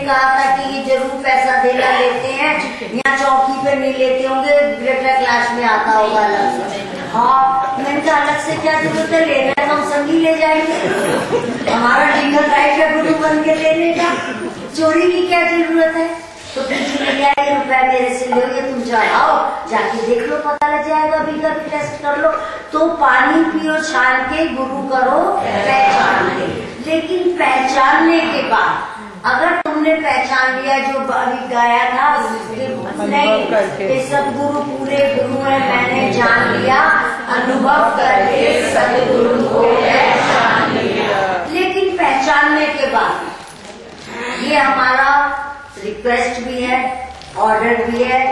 कहा था कि ये जरूर पैसा देना लेते हैं, यहाँ चौकी पे नहीं लेते होंगे, ग्रेटर क्लास में आता होगा अलग से। हाँ, मैंने कहा अलग से क्या जरूरत है, लेना है तो हम संगी ले जाएंगे, हमारा लीगल राइट है गुरु बन के लेने का, चोरी की क्या जरूरत है। तो ₹रुपया मेरे से लो, ये तुम जाओ जाके देख लो, पता लग जाएगा, अभी का भी टेस्ट कर लो। तो पानी पियो छान के, गुरु करो पहचान ले। लेकिन पहचानने के बाद अगर तुमने पहचान लिया जो अभी गाया था, नहीं सदगुरु पूरे गुरु है मैंने जान लिया, अनुभव करके सदगुरु को पहचान लिया। लेकिन पहचानने के बाद ये हमारा रिक्वेस्ट भी है, ऑर्डर भी है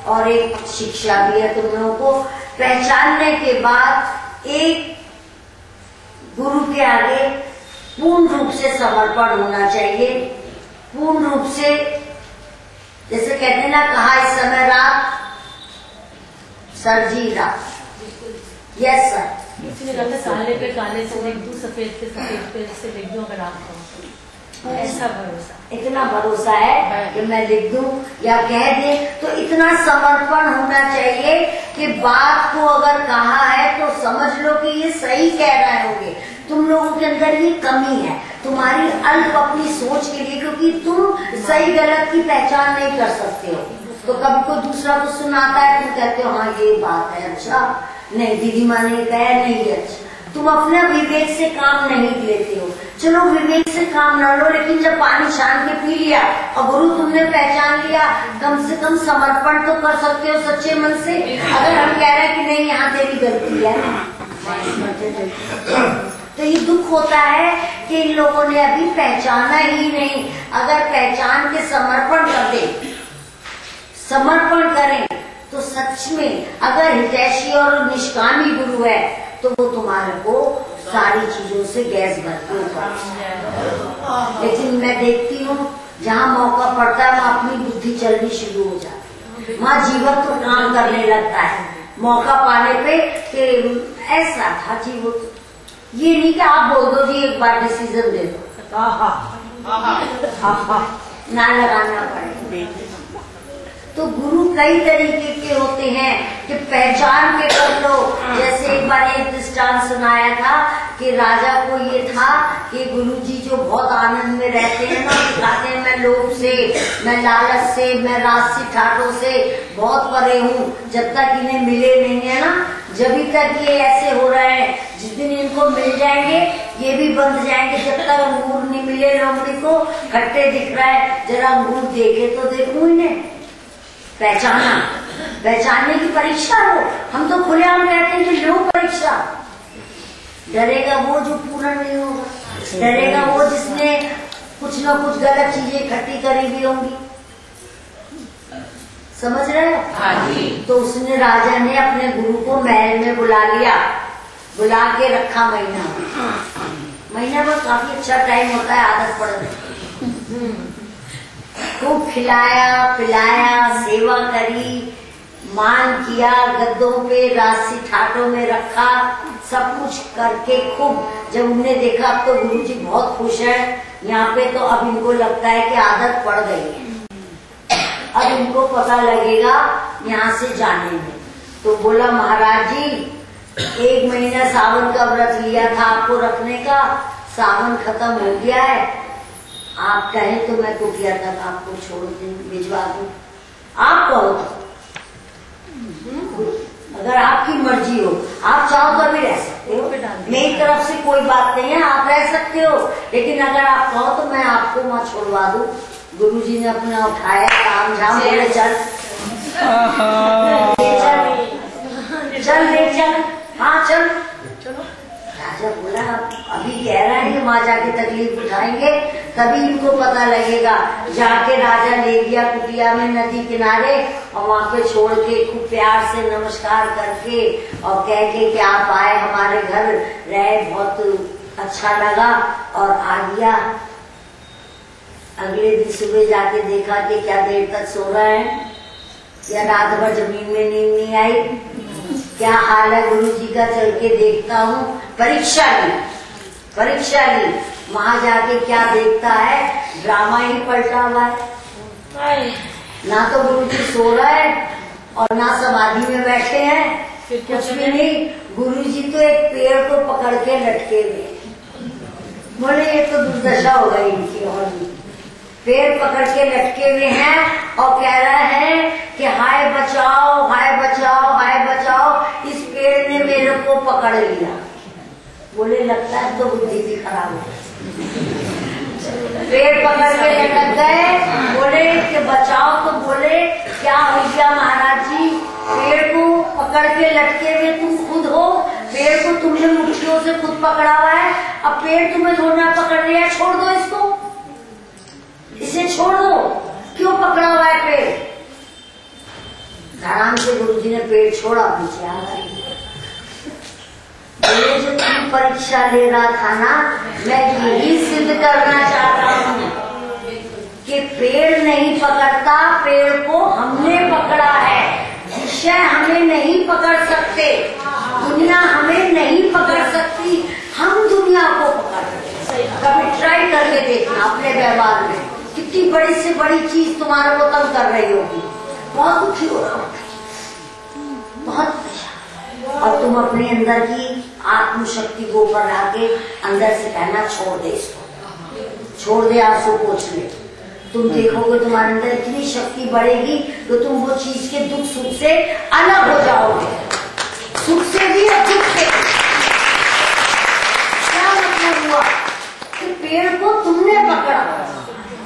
और एक शिक्षा भी है तुम लोगों को। पहचानने के बाद एक गुरु के आगे पूर्ण रूप से समर्पण होना चाहिए, पूर्ण रूप से, जैसे कहते ना, कहा इस समय रात सर जी रात, यस सर, इसलिए काले पे काले से लिख दूं, सफेद पे सफेद पे से लिख दूं, अगर आप ऐसा भरोसा, इतना भरोसा है कि मैं लिख दूं या कह दे, तो इतना समर्पण होना चाहिए कि बात को अगर कहा है तो समझ लो कि ये सही कह रहे होंगे। तुम लोगों के अंदर ये कमी है, तुम्हारी अल्प अपनी सोच के लिए, क्योंकि तुम सही गलत की पहचान नहीं कर सकते हो। तो कभी कोई दूसरा कुछ सुनाता है, तुम कहते हो हाँ ये बात है, अच्छा नहीं दीदी माँ ने कहा नहीं, अच्छा तुम अपना विवेक से काम नहीं लेते हो। चलो विवेक से काम न लो, लेकिन जब पानी छान के पी लिया और गुरु तुमने पहचान लिया, कम से कम समर्पण तो कर सकते हो सच्चे मन से। अगर हम कह रहे हैं कि नहीं यहाँ तेरी गलती है, तो ये दुख होता है कि इन लोगों ने अभी पहचाना ही नहीं। अगर पहचान के समर्पण कर दे, समर्पण करें, तो सच में अगर हितैषी और निष्कामी गुरु है तो वो तुम्हारे को सारी चीजों से गैस भरती होगा। लेकिन मैं देखती हूँ जहाँ मौका पड़ता है वहाँ अपनी बुद्धि चलनी शुरू हो जाती है, वहाँ जीवन तो काम करने लगता है मौका पाने पे कि ऐसा था जी वो। ये नहीं कि आप बोल दो जी एक बार डिसीजन दे दो, ना लगाना पड़े। तो गुरु कई तरीके के होते हैं कि पहचान के कर लो। जैसे एक बार एक दृष्टांत सुनाया था कि राजा को ये था कि गुरुजी जो बहुत आनंद में रहते हैं ना, दिखाते हैं मैं लोभ से, मैं लालच से, मैं राजसी ठाटों से बहुत परे हूँ, जब तक इन्हें मिले नहीं है ना, जब तक ये ऐसे हो रहे हैं, जिस दिन इनको मिल जाएंगे ये भी बंध जाएंगे। जब तक अंगूर नहीं मिले लोमड़ी को, खट्टे दिख रहा है, जरा अंगूर देखे तो देखूं इन्हें। पहचाना, पहचानने की परीक्षा हो। हम तो खुलेआम कहते हैं कि लो परीक्षा। डरेगा वो जो पूरा नहीं होगा, डरेगा वो जिसने कुछ न कुछ गलत चीजें इकट्ठी करी हुई होंगी। समझ रहे हो? हाँ जी। तो उसने, राजा ने अपने गुरु को महल में बुला लिया, बुला के रखा महीना भर काफी अच्छा टाइम होता है, आदत पड़ गई। खूब खिलाया पिलाया, सेवा करी, मान किया, गद्दों पे राजसी ठाटों में रखा, सब कुछ करके खूब। जब उन्हें देखा अब तो गुरुजी बहुत खुश हैं यहाँ पे, तो अब इनको लगता है कि आदत पड़ गई है, अब इनको पता लगेगा यहाँ से जाने में। तो बोला महाराज जी 1 महीना सावन का व्रत लिया था आपको रखने का, सावन खत्म हो गया है, आप कहें तो मैं कुटिया तक आपको छोड़ दूं, भिजवा दूं, आप कहो तो। अगर आपकी मर्जी हो, आप चाहो तो भी रह सकते हो, मेरी तरफ से कोई बात नहीं है, आप रह सकते हो। लेकिन अगर आप कहो तो मैं आपको वहाँ छोड़वा दूं। गुरुजी ने अपना उठाया काम झाम, बोले चल चल ले चल, हाँ चल। राजा बोला अभी कह रहा है कि माँ जाके तकलीफ उठाएंगे, तभी इनको पता लगेगा। जाके राजा ले गया कुटिया में नदी किनारे, और वहाँ पे छोड़ के खूब प्यार से नमस्कार करके और कह के कि आप आए हमारे घर, रहे बहुत अच्छा लगा और आ गया। अगले दिन सुबह जाके देखा कि क्या देर तक सो रहे हैं, या रात भर जमीन में नींद नहीं आई, क्या हाल है गुरु जी का, चल के देखता हूँ। परीक्षा ली, वहां जाके क्या देखता है, ड्रामा ही पलटा हुआ है। ना तो गुरु जी सो रहा है और ना समाधि में बैठे हैं, कुछ भी नहीं। गुरु जी तो एक पेड़ को पकड़ के लटके हुए। बोले ये तो दुर्दशा हो गई इनकी। और पेड़ पकड़ के लटके हुए हैं और कह रहा है कि हाय बचाओ, हाय बचाओ, हाय बचाओ, इस पेड़ ने मेरे को पकड़ लिया। बोले लगता है तो बुद्धि भी खराब है। पेड़ पकड़ के लटक गए, बोले कि बचाओ, तो बोले क्या हो गया महाराज जी, पेड़ को पकड़ के लटके हुए तुम खुद हो, पेड़ को तुमने मुट्ठियों से खुद पकड़ा हुआ है, अब पेड़ तुम्हें थोड़ा पकड़ लिया, छोड़ दो इसको, इसे छोड़ दो, क्यों पकड़ा हुआ है पेड़। आराम से गुरुजी ने पेड़ छोड़ा, पीछे आ गए। बोले जो तुम परीक्षा ले रहा था ना, मैं यही सिद्ध करना चाहता हूँ कि पेड़ नहीं पकड़ता, पेड़ को हमने पकड़ा है। विषय हमें नहीं पकड़ सकते, दुनिया हमें नहीं पकड़ सकती, हम दुनिया को पकड़ सकते। कभी ट्राई करके देखना अपने व्यवहार में, कितनी बड़ी से बड़ी चीज तुम्हारे को तंग कर रही होगी, बहुत दुखी हो रहा होगा, बहुत। और तुम अपने अंदर की आत्म शक्ति को ऊपर लाके अंदर से कहना छोड़ दे इसको, छोड़ दे, आंसू पोंछ ले। तुम देखोगे तुम्हारे अंदर इतनी शक्ति बढ़ेगी तो तुम वो चीज के दुख सुख से अलग हो जाओगे, सुख से भी और दुख से। क्या मतलब हुआ कि पेड़ को तुमने पकड़ा,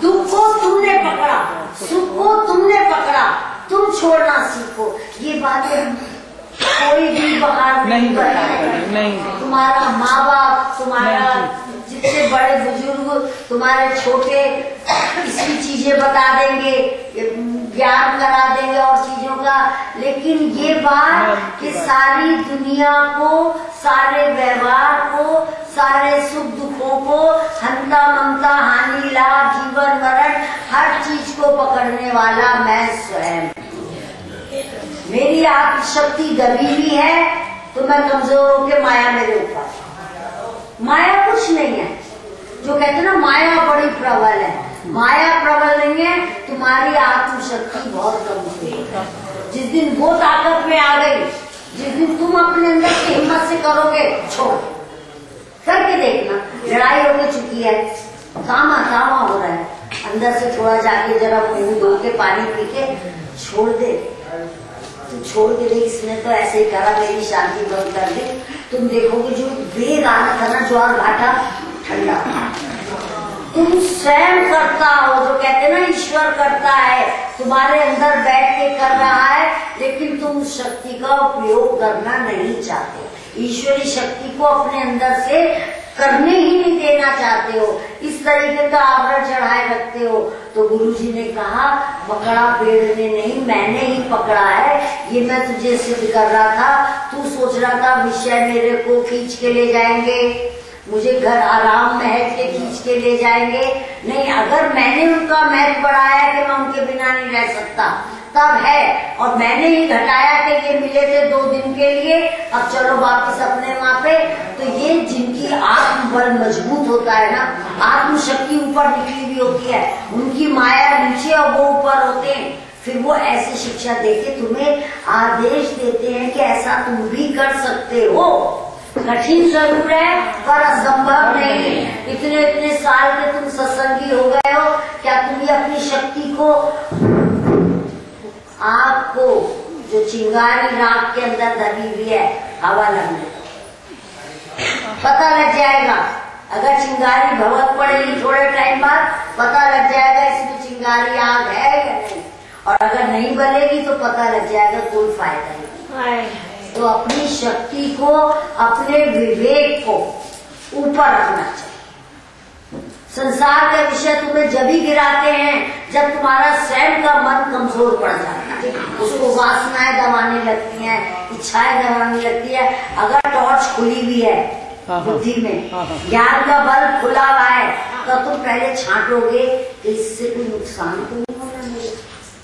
दुख को तुमने पकड़ा, सुख को तुमने पकड़ा, तुम छोड़ना सीखो। ये बातें कोई भी बाहर नहीं बताएगा। तुम्हारा माँ बाप, तुम्हारा जितने बड़े बुजुर्ग, तुम्हारे छोटे इसकी चीजें बता देंगे, ज्ञान करा देंगे और चीजों का, लेकिन ये बात कि सारी दुनिया को, सारे व्यवहार को, सारे सुख दुखों को, हंता ममता हानि लाभ जीवन मरण हर चीज को पकड़ने वाला मैं स्वयं। मेरी आत्मशक्ति दबी हुई है तो मैं कमजोर होकर माया मेरे ऊपर। माया कुछ नहीं है, जो कहते हैं ना माया बड़ी प्रबल है, माया प्रबल नहीं है, तुम्हारी आत्मशक्ति बहुत कमजोर है। जिस दिन वो ताकत में आ गई, जिस दिन तुम अपने अंदर की हिम्मत से करोगे, छोड़ करके देखना, लड़ाई होकर चुकी है, तामा तामा हो रहा है, अंदर से थोड़ा जाके जरा मुंह धो के पानी पी के छोड़ दे, तू छोड़ के देख, इसने तो ऐसे ही करा, मेरी शांति बंद कर दी। तुम देखोगे जो वेग आना था ना, ज्वार भाटा ठंडा, तुम स्वयं करता हो। जो कहते ना ईश्वर करता है, तुम्हारे अंदर बैठ के कर रहा है, लेकिन तुम उस शक्ति का उपयोग करना नहीं चाहते, ईश्वरी शक्ति को अपने अंदर से करने ही नहीं देना चाहते हो, इस तरीके का आवरण चढ़ाए रखते हो। तो गुरुजी ने कहा पकड़ा पेड़ ने नहीं, मैंने ही पकड़ा है, ये मैं तुझे सिद्ध कर रहा था। तू सोच रहा था विषय मेरे को खींच के ले जाएंगे, मुझे घर आराम महल के खींच के ले जाएंगे, नहीं, अगर मैंने उनका महल बढ़ाया कि मैं उनके बिना नहीं रह सकता, तब है। और मैंने ही घटाया कि ये मिले थे 2 दिन के लिए, अब चलो वापिस अपने वहां पे। तो ये जिनकी आत्म बल मजबूत होता है ना, आत्म शक्ति ऊपर निकली हुई होती है, उनकी माया नीचे और वो ऊपर होते हैं, फिर वो ऐसी शिक्षा देके तुम्हें आदेश देते हैं कि ऐसा तुम भी कर सकते हो। कठिन जरूर है पर असंभव नहीं। इतने इतने साल के तुम सत्संगी हो गए हो, क्या तुम भी अपनी शक्ति को, आग को जो चिंगारी राख के अंदर दबी हुई है, हवा लगने दो, पता लग जाएगा। अगर चिंगारी भभक पड़ेगी थोड़े टाइम बाद, पता लग जाएगा इसमें चिंगारी आग है या नहीं, और अगर नहीं बलेगी तो पता लग जाएगा कोई फायदा नहीं। तो अपनी शक्ति को, अपने विवेक को ऊपर रखना चाहिए। संसार का विषय तुम्हें जब ही गिराते हैं जब तुम्हारा स्वयं का मन कमजोर पड़ जाता है, उसको वासनाएं दबाने लगती हैं, इच्छाएं दबाने लगती है। अगर टॉर्च खुली हुई है बुद्धि में, ज्ञान का बल्ब खुला हुआ है, तो तुम पहले छांटोगे कि इससे कोई नुकसान तो नहीं होना मेरे।